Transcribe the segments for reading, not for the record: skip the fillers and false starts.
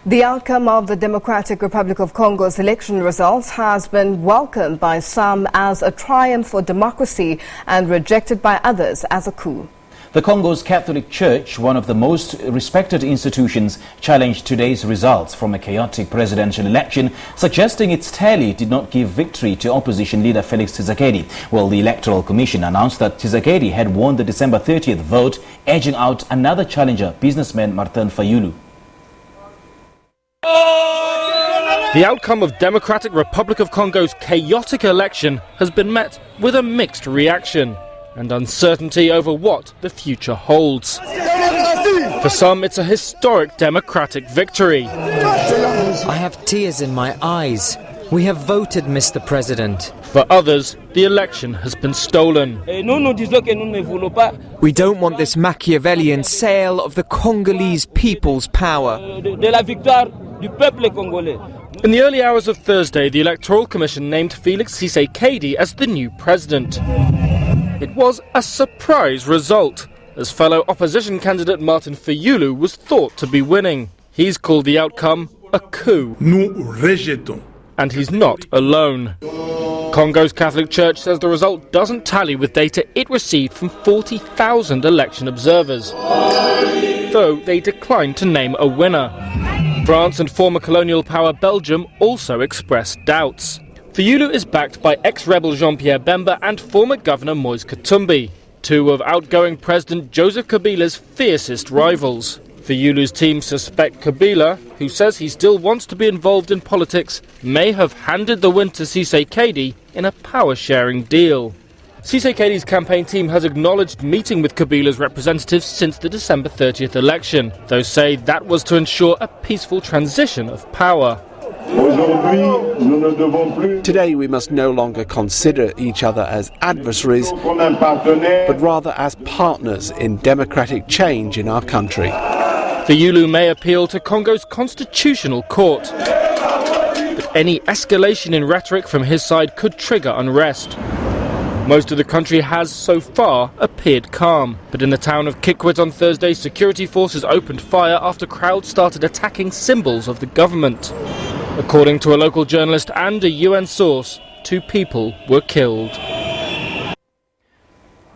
The outcome of the Democratic Republic of Congo's election results has been welcomed by some as a triumph for democracy and rejected by others as a coup. The Congo's Catholic Church, one of the most respected institutions, challenged today's results from a chaotic presidential election, suggesting its tally did not give victory to opposition leader Felix Tshisekedi. Well, the Electoral Commission announced that Tshisekedi had won the December 30th vote, edging out another challenger, businessman Martin Fayulu. The outcome of Democratic Republic of Congo's chaotic election has been met with a mixed reaction and uncertainty over what the future holds. For some, it's a historic democratic victory. I have tears in my eyes. We have voted, Mr. President. For others, the election has been stolen. We don't want this Machiavellian sale of the Congolese people's power. In the early hours of Thursday, the Electoral Commission named Felix Tshisekedi as the new president. It was a surprise result, as fellow opposition candidate Martin Fayulu was thought to be winning. He's called the outcome a coup. And he's not alone. Congo's Catholic Church says the result doesn't tally with data it received from 40,000 election observers, though they declined to name a winner. France and former colonial power Belgium also expressed doubts. Fayulu is backed by ex-rebel Jean-Pierre Bemba and former governor Moise Katumbi, two of outgoing President Joseph Kabila's fiercest rivals. Fayulu's team suspect Kabila, who says he still wants to be involved in politics, may have handed the win to Tshisekedi in a power-sharing deal. Tshisekedi's campaign team has acknowledged meeting with Kabila's representatives since the December 30th election, though say that was to ensure a peaceful transition of power. Today we must no longer consider each other as adversaries, but rather as partners in democratic change in our country. Fayulu may appeal to Congo's constitutional court, but any escalation in rhetoric from his side could trigger unrest. Most of the country has, so far, appeared calm. But in the town of Kikwit on Thursday, security forces opened fire after crowds started attacking symbols of the government. According to a local journalist and a UN source, 2 people were killed.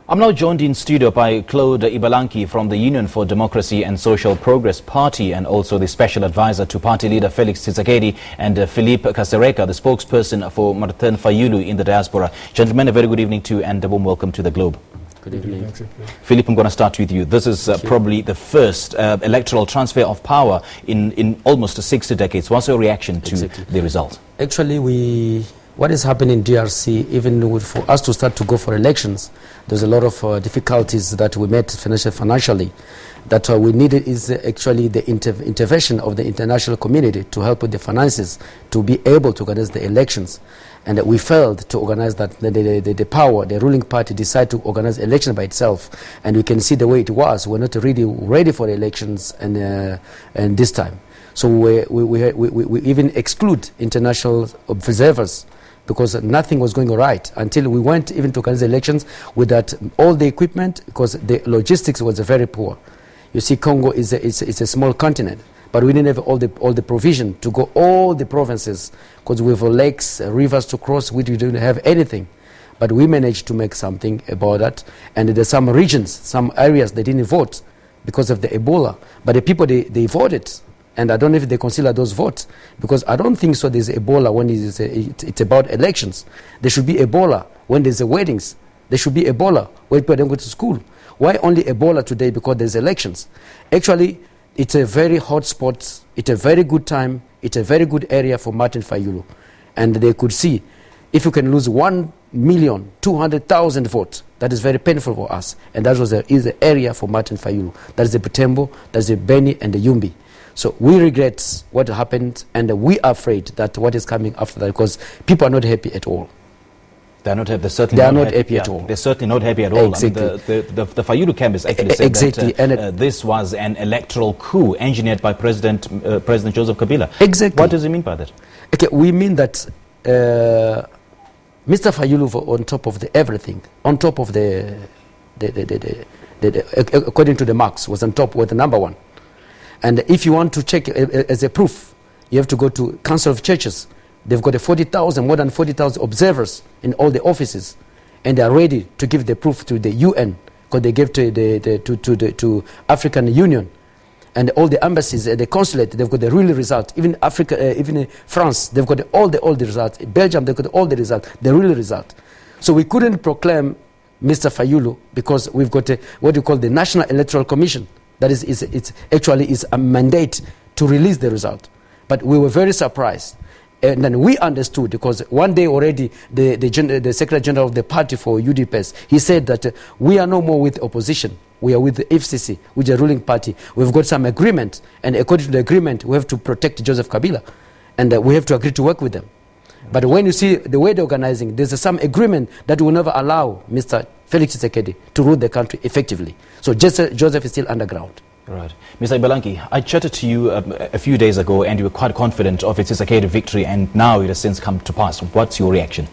I'm now joined in studio by Claude Ibalanky from the Union for Democracy and Social Progress Party, and also the special advisor to party leader Felix Tshisekedi, and Philippe Kasereka, the spokesperson for Martin Fayulu in the Diaspora. Gentlemen, a very good evening to you and a warm welcome to the Globe. Good evening. Philippe, I'm going to start with you. This is probably the first electoral transfer of power in almost 60 decades. What's your reaction to the result? Actually, what is happening in DRC, even for us to start to go for elections, there's a lot of difficulties that we met financially. That we needed is actually the intervention of the international community to help with the finances to be able to organize the elections. And we failed to organize that. The ruling party decided to organize election by itself. And we can see the way it was. We're not really ready for the elections and this time. So we even exclude international observers, because nothing was going right until we went even to organize elections without all the equipment, because the logistics was very poor. You see, Congo is a small continent, but we didn't have all the provision to go all the provinces, because we have lakes, rivers to cross. We didn't have anything, but we managed to make something about that. And there's some regions, some areas they didn't vote because of the Ebola, but the people they voted. And I don't know if they consider those votes, because I don't think so there's Ebola when it's about elections. There should be Ebola when there's weddings. There should be Ebola when people don't go to school. Why only Ebola today? Because there's elections. Actually, it's a very hot spot. It's a very good time. It's a very good area for Martin Fayulu. And they could see, if you can lose 1,200,000 votes, that is very painful for us. And that is the area for Martin Fayulu. That is the Butembo, that's the Beni and the Yumbi. So we regret what happened, and we are afraid that what is coming after that, because people are not happy at all. They are not happy. They are not happy at all. They're certainly not happy at all. Exactly. I mean, the Fayulu camp has actually said that this was an electoral coup engineered by President Joseph Kabila. Exactly. What does he mean by that? Okay, we mean that Mr. Fayulu, on top of everything, on top of according to the marks, was on top with the number 1. And if you want to check as a proof, you have to go to Council of Churches. They've got more than 40,000 observers in all the offices, and they are ready to give the proof to the UN, because they gave to African Union, and all the embassies, the consulate. They've got the real result. Even Africa, even France, they've got all the results. Belgium, they've got all the results, the real result. So we couldn't proclaim Mr. Fayulu because we've got what you call the National Electoral Commission. That it's actually a mandate to release the result. But we were very surprised. And then we understood, because one day already the Secretary General of the party for UDPS, he said that we are no more with opposition. We are with the FCC, which is a ruling party. We've got some agreement, and according to the agreement, we have to protect Joseph Kabila, and we have to agree to work with them. But when you see the way they're organizing, there's some agreement that will never allow Mr. Felix Tshisekedi to rule the country effectively. So Joseph is still underground. Right. Mr. Ibalanky, I chatted to you a few days ago, and you were quite confident of its Tshisekedi victory, and now it has since come to pass. What's your reaction?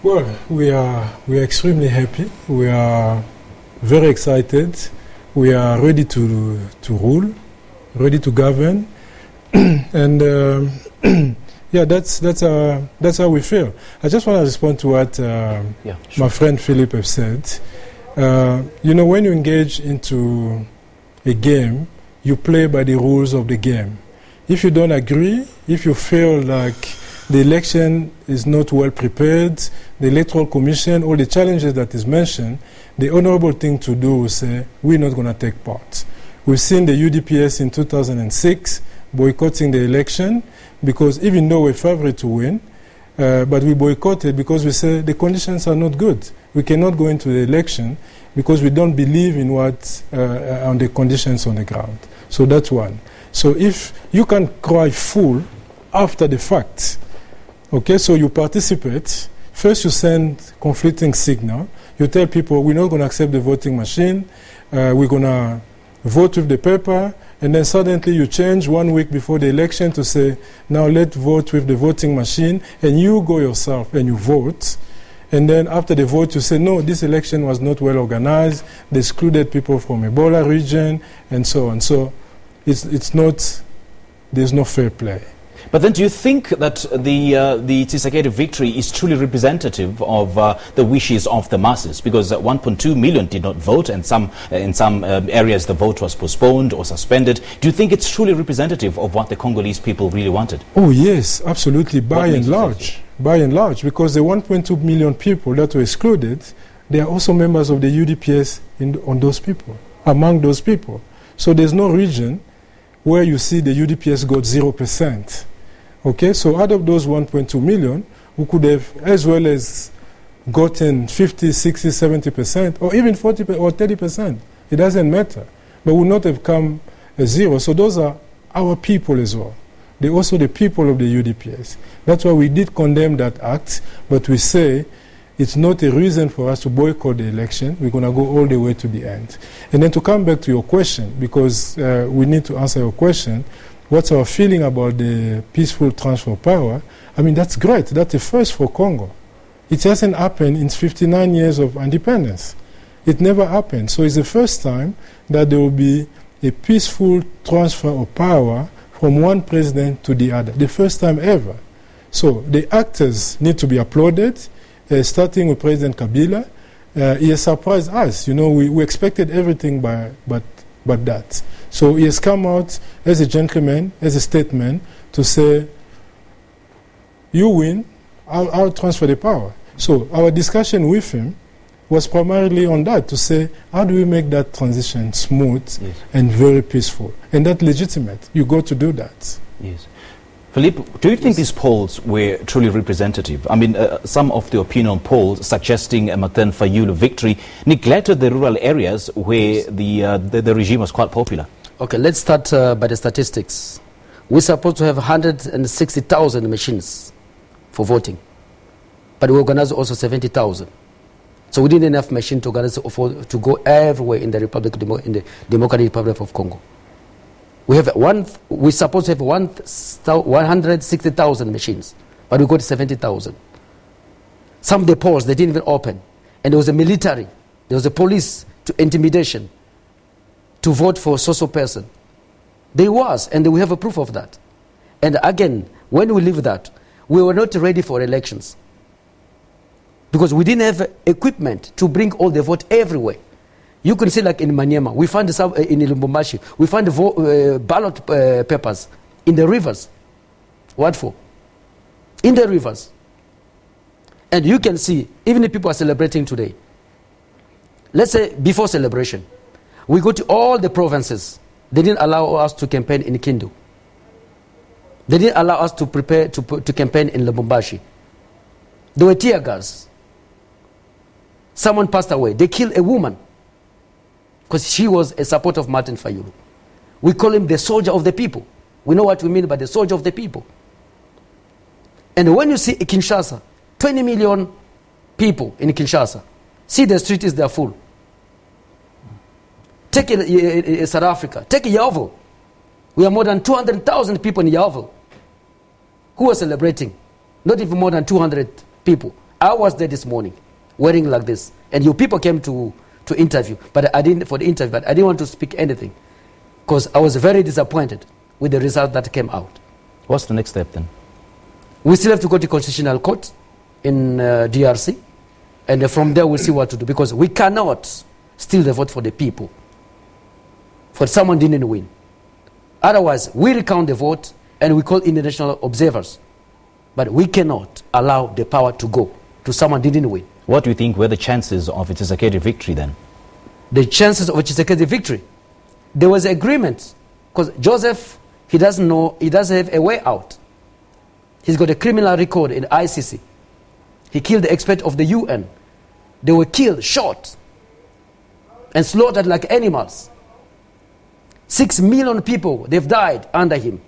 Well, we are extremely happy. We are very excited. We are ready to rule, ready to govern, and yeah, that's how we feel. I just want to respond to what my friend Philippe has said. You know, when you engage into a game, you play by the rules of the game. If you don't agree, if you feel like the election is not well prepared, the Electoral Commission, all the challenges that is mentioned, the honorable thing to do is say, we're not going to take part. We've seen the UDPS in 2006 boycotting the election, because even though we're favorite to win, but we boycotted because we said the conditions are not good. We cannot go into the election because we don't believe in what on the conditions on the ground. So that's one. So if you can cry fool after the fact, okay, so you participate, first you send conflicting signal, you tell people we're not going to accept the voting machine, we're going to vote with the paper, and then suddenly you change 1 week before the election to say, now let's vote with the voting machine, and you go yourself and you vote. And then after the vote, you say, no, this election was not well organized. They excluded people from Ebola region, and so on. So it's not, there's no fair play. But then do you think that the Tshisekedi victory is truly representative of the wishes of the masses? Because 1.2 million did not vote, and in some areas the vote was postponed or suspended. Do you think it's truly representative of what the Congolese people really wanted? Oh, yes, absolutely, by and large. By and large, because the 1.2 million people that were excluded, they are also members of the UDPS on those people, among those people. So there's no region where you see the UDPS got 0%. Okay, so out of those 1.2 million, who could have as well as gotten 50, 60, 70%, or even 40 or 30%, it doesn't matter, but would not have come as zero. So those are our people as well. They're also the people of the UDPS. That's why we did condemn that act, but we say it's not a reason for us to boycott the election. We're going to go all the way to the end. And then to come back to your question, because we need to answer your question, what's our feeling about the peaceful transfer of power? I mean, that's great. That's a first for Congo. It hasn't happened in 59 years of independence. It never happened. So it's the first time that there will be a peaceful transfer of power from one president to the other, the first time ever. So the actors need to be applauded, starting with President Kabila. He has surprised us. You know, we expected everything but that. So he has come out as a gentleman, as a statesman, to say, you win, I'll transfer the power. So our discussion with him was primarily on that, to say, how do we make that transition smooth and very peaceful? And that's legitimate. You got to do that. Yes. Philippe, do you think these polls were truly representative? I mean, some of the opinion polls suggesting a Martin Fayulu victory neglected the rural areas where the regime was quite popular. Okay, let's start by the statistics. We're supposed to have 160,000 machines for voting, but we organized also 70,000. So we didn't have enough machines to organize to go everywhere in the Democratic Republic of Congo. We're supposed to have 160,000 machines, but we got 70,000. Some of the polls, they didn't even open. And there was a military, there was a police to intimidation to vote for a social person. There was, and we have a proof of that. And again, when we leave that, we were not ready for elections. Because we didn't have equipment to bring all the vote everywhere. You can see like in Maniema, we found some in Lubumbashi, we found ballot papers in the rivers. What for? In the rivers. And you can see, even if people are celebrating today, let's say before celebration, we go to all the provinces. They didn't allow us to campaign in Kindu. They didn't allow us to prepare to campaign in Lubumbashi. There were tear gas. Someone passed away. They killed a woman because she was a supporter of Martin Fayulu. We call him the soldier of the people. We know what we mean by the soldier of the people. And when you see Kinshasa, 20 million people in Kinshasa, see the streets, they're full. Take South Africa, take Yaovo. We have more than 200,000 people in Yaovo who are celebrating. Not even more than 200 people. I was there this morning, wearing like this. And you people came to interview, but I didn't want to speak anything because I was very disappointed with the result that came out. What's the next step then? We still have to go to Constitutional Court in DRC, and from there we'll see what to do, because we cannot steal the vote for the people, for someone didn't win. Otherwise, we recount the vote and we call international observers, but we cannot allow the power to go to someone didn't win. What do you think were the chances of a Tshisekedi victory then? The chances of a Tshisekedi victory? There was agreement, because Joseph, he doesn't have a way out. He's got a criminal record in ICC. He killed the expert of the UN. They were killed, shot, and slaughtered like animals. 6 million people, they've died under him.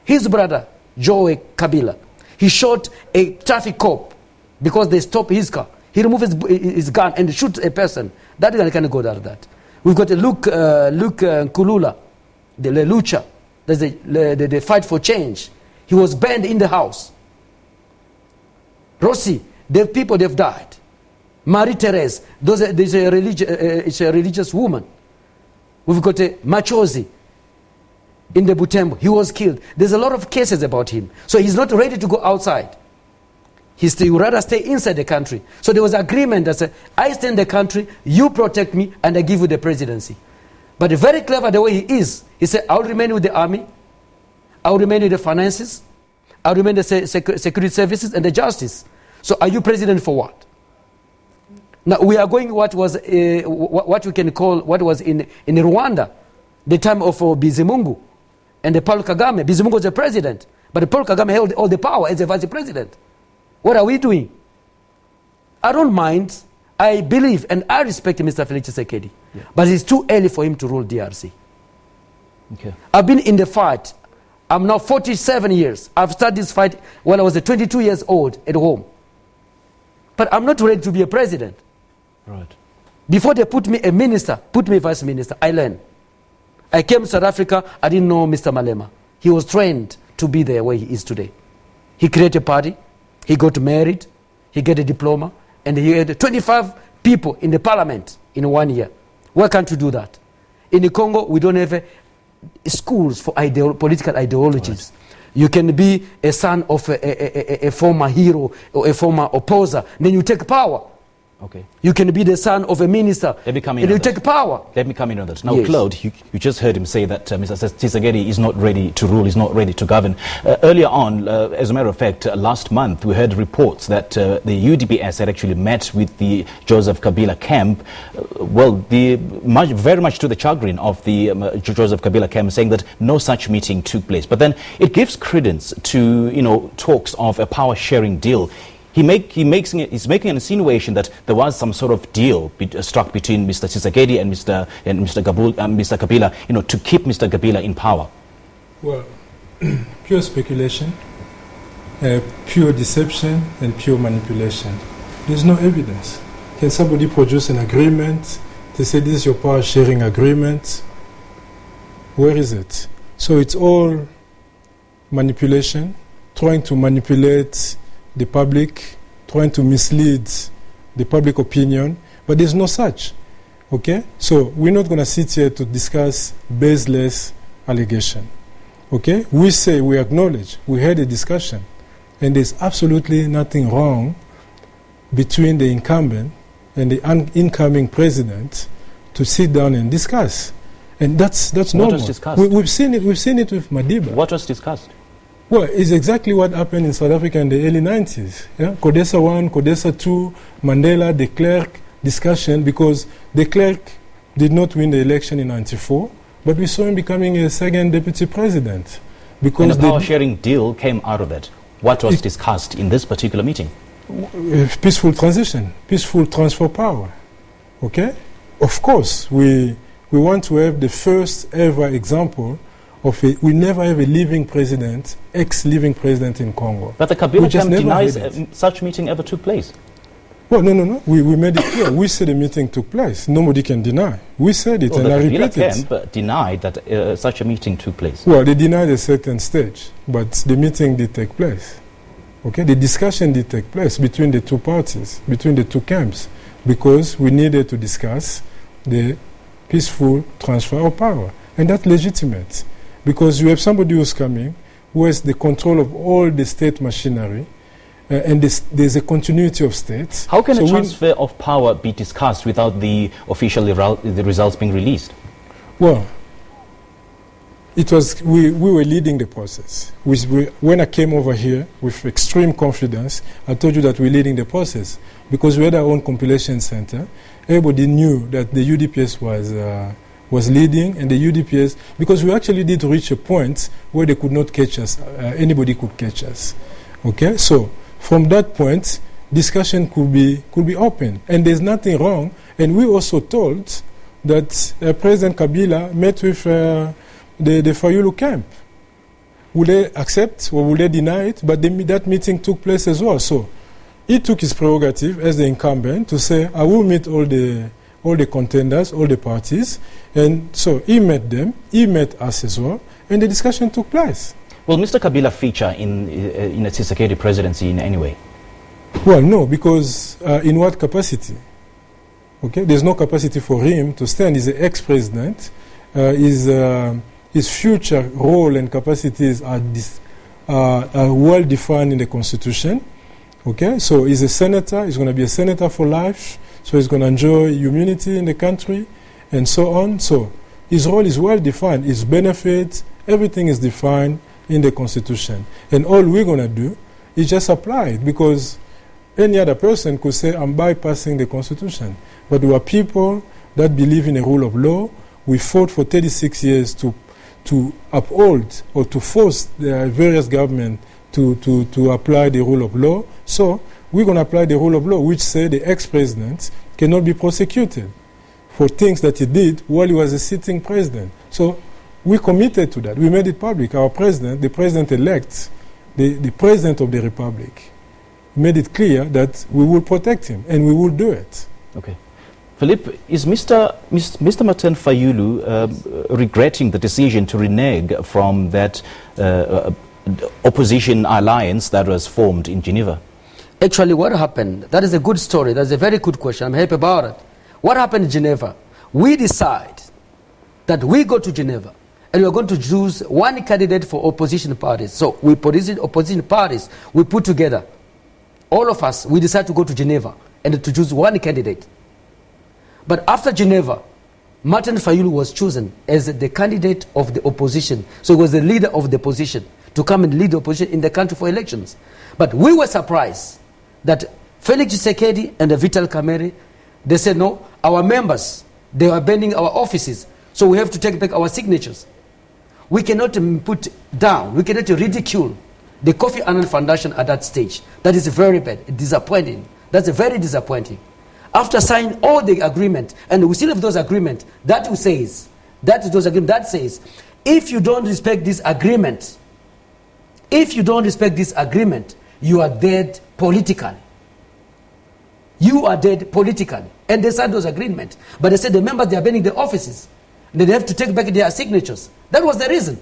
His brother, Joe Kabila, he shot a traffic cop because they stopped his car. He removed his gun and shoot a person. That guy can go down that. We've got Luke Kulula, the Lucha, there's the fight for change. He was banned in the house. Rossi, the people, they've died. Marie-Therese, there's a religious woman. We've got a Machozi in the Butembo. He was killed. There's a lot of cases about him. So he's not ready to go outside. He would rather stay inside the country. So there was agreement that said, I stay in the country, you protect me, and I give you the presidency. But very clever the way he is. He said, I'll remain with the army. I'll remain with the finances. I'll remain with the security services and the justice. So are you president for what? Now we are going what was what we can call what was in Rwanda, the time of Bizimungu and Paul Kagame. Bizimungu was the president, but Paul Kagame held all the power as a vice president. What are we doing? I don't mind. I believe and I respect Mr. Felix Tshisekedi, but it's too early for him to rule DRC. Okay. I've been in the fight. I'm now 47 years. I've started this fight when I was 22 years old at home. But I'm not ready to be a president. Right. Before they put me a minister, put me vice minister, I learned. I came to South Africa, I didn't know Mr. Malema. He was trained to be there where he is today. He created a party, he got married, he got a diploma, and he had 25 people in the parliament in 1 year. Why can't you do that? In the Congo, we don't have schools for political ideologies. Right. You can be a son of a former hero or a former opposer, then you take power. Okay. You can be the son of a minister, and you take power. Let me come in on that. Now, yes. Claude, you just heard him say that Mr. Tshisekedi is not ready to rule, is not ready to govern. Earlier on, as a matter of fact, last month, we heard reports that the UDPS had actually met with the Joseph Kabila camp. Very much to the chagrin of the Joseph Kabila camp, saying that no such meeting took place. But then it gives credence to, talks of a power-sharing deal. He's making an insinuation that there was some sort of deal struck between Mr. Tshisekedi and Mr. Kabila, to keep Mr. Kabila in power. Well, pure speculation, pure deception, and pure manipulation. There's no evidence. Can somebody produce an agreement? They say this is your power-sharing agreement. Where is it? So it's all manipulation, trying to manipulate the public, trying to mislead the public opinion, but there's no such. Okay? So we're not going to sit here to discuss baseless allegation. Okay? We say, we acknowledge, we had a discussion, and there's absolutely nothing wrong between the incumbent and the incoming president to sit down and discuss. And that's normal. What was discussed? We've seen it with Madiba. What was discussed? Well, it's exactly what happened in South Africa in the early 90s. Yeah? Codesa 1, Codesa 2, Mandela, de Klerk discussion, because de Klerk did not win the election in 94, but we saw him becoming a second deputy president. Because and the power-sharing deal came out of it. What was discussed in this particular meeting? Peaceful transition, peaceful transfer of power. Okay? Of course, we want to have the first ever example of we never have a living president, ex-living president in Congo. But the Kabila camp denies such meeting ever took place. Well, no. We made it clear. We said the meeting took place. Nobody can deny. We said it, and I repeat it. The Kabila camp denied that such a meeting took place. Well, they denied a certain stage, but the meeting did take place. Okay, the discussion did take place between the two parties, between the two camps, because we needed to discuss the peaceful transfer of power, and that's legitimate. Because you have somebody who's coming, who has the control of all the state machinery, and there's a continuity of states. How can a transfer of power be discussed without the official the results being released? Well, it was we were leading the process. When I came over here with extreme confidence, I told you that we're leading the process because we had our own compilation center. Everybody knew that the UDPS was leading, and the UDPS, because we actually did reach a point where they could not catch us, anybody could catch us. Okay, so from that point, discussion could be open, and there's nothing wrong. And we also told that President Kabila met with the Fayulu camp. Will they accept or will they deny it? But that meeting took place as well. So he took his prerogative as the incumbent to say, I will meet all the contenders, all the parties. And so he met them, he met us as well, and the discussion took place. Will Mr. Kabila feature in a Tshisekedi presidency in any way? Well, no, because in what capacity? Okay, there's no capacity for him to stand. He's the ex-president. His future role and capacities are well defined in the Constitution. Okay, so he's a senator. He's going to be a senator for life. So he's going to enjoy immunity in the country, and so on. So his role is well defined. His benefits, everything is defined in the Constitution. And all we're going to do is just apply it, because any other person could say, I'm bypassing the Constitution. But we are people that believe in the rule of law. We fought for 36 years to uphold or to force the various governments to apply the rule of law. So we're going to apply the rule of law, which say the ex-president cannot be prosecuted for things that he did while he was a sitting president. So we committed to that. We made it public. Our president, the president-elect, the president of the republic, made it clear that we will protect him, and we will do it. Okay. Philippe, is Mr. Martin Fayulu regretting the decision to renege from that opposition alliance that was formed in Geneva? Actually, what happened? That is a good story. That's a very good question. I'm happy about it. What happened in Geneva? We decide that we go to Geneva and we're going to choose one candidate for opposition parties. So we opposition parties, we put together. All of us, we decide to go to Geneva and to choose one candidate. But after Geneva, Martin Fayulu was chosen as the candidate of the opposition. So he was the leader of the opposition to come and lead the opposition in the country for elections. But we were surprised that Felix Tshisekedi and Vital Kamerhe, they said, no, our members, they are banning our offices, so we have to take back our signatures. We cannot put down, we cannot ridicule the Kofi Annan Foundation at that stage. That is very bad, disappointing. That's very disappointing. After signing all the agreement, and we still have those agreements, that says, if you don't respect this agreement, you are dead politically. You are dead politically. And they signed those agreements. But they said the members, they are banning the offices. They have to take back their signatures. That was the reason.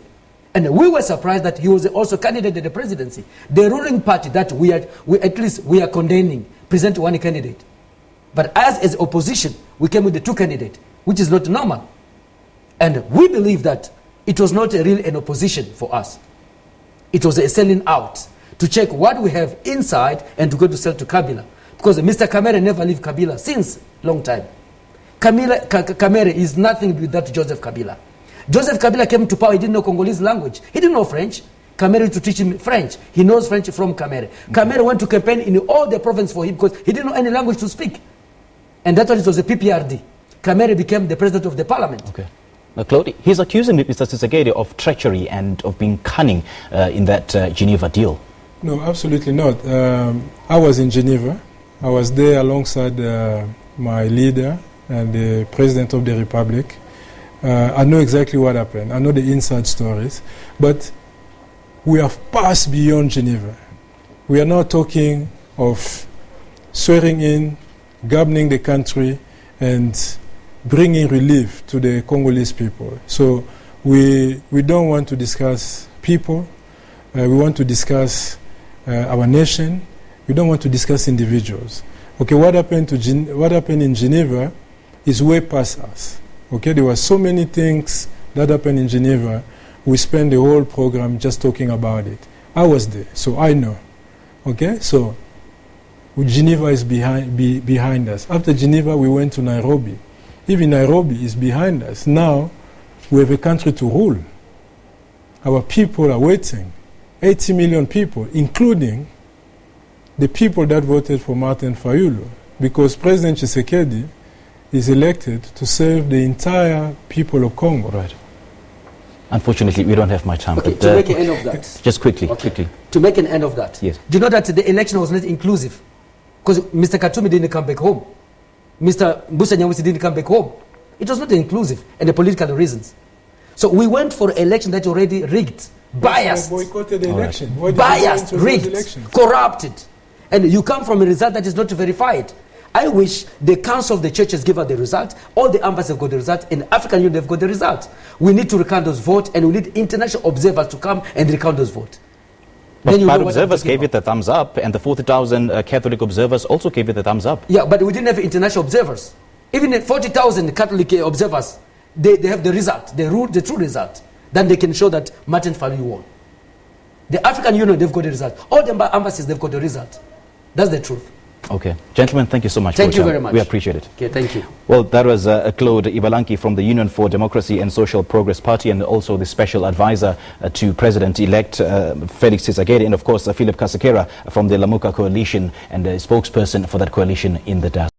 And we were surprised that he was also candidate to the presidency. The ruling party that we are condemning, present one candidate. But as opposition, we came with the two candidates, which is not normal. And we believe that it was not an opposition for us. It was a selling out to check what we have inside and to go to sell to Kabila. Because Mr. Kamere never left Kabila since long time. Kamere is nothing without Joseph Kabila. Joseph Kabila came to power, he didn't know Congolese language. He didn't know French. Kamere used to teach him French. He knows French from Kamere. Kamere went to campaign in all the province for him because he didn't know any language to speak. And that's why it was a PPRD. Kamere became the president of the parliament. Okay. Now, Claude, he's accusing Mr. Tshisekedi of treachery and of being cunning in that Geneva deal. No, absolutely not. I was in Geneva. I was there alongside my leader and the President of the Republic. I know exactly what happened. I know the inside stories. But we have passed beyond Geneva. We are now talking of swearing in, governing the country, and bringing relief to the Congolese people. So we don't want to discuss people. We want to discuss our nation. We don't want to discuss individuals. Okay, what happened in Geneva is way past us. Okay, there were so many things that happened in Geneva. We spent the whole program just talking about it. I was there, so I know. Okay, so Geneva is behind us. After Geneva, we went to Nairobi. Even Nairobi is behind us. Now, we have a country to rule. Our people are waiting. 80 million people, including the people that voted for Martin Fayulu, because President Tshisekedi is elected to serve the entire people of Congo. Right. Unfortunately, we don't have much time. Okay, to make an end of that. Just quickly. To make an end of that. Yes. Do you know that the election was not inclusive? Because Mr. Katumi didn't come back home. Mr. Mbusa Nyawisi didn't come back home. It was not inclusive, and the political reasons. So we went for an election that already rigged, biased. Boycotted the election. Right. Biased, rigged, corrupted. And you come from a result that is not verified. I wish the Council of the Churches give us the result, all the embassies have got the result, and the African Union have got the result. We need to recount those votes, and we need international observers to come and recount those votes. But observers gave it the thumbs up, and the 40,000 Catholic observers also gave it the thumbs up. Yeah, but we didn't have international observers. Even 40,000 Catholic observers, they have the result, the true result. Then they can show that Martin Fayulu won. The African Union, they've got the result. All the embassies, they've got the result. That's the truth. Okay. Gentlemen, thank you so much. Thank you very much. We appreciate it. Okay, thank you. Well, that was Claude Ibalanky from the Union for Democracy and Social Progress Party, and also the special advisor to President-elect Felix Tshisekedi, and of course Philippe from the Lamuka coalition, and the spokesperson for that coalition in the diaspora.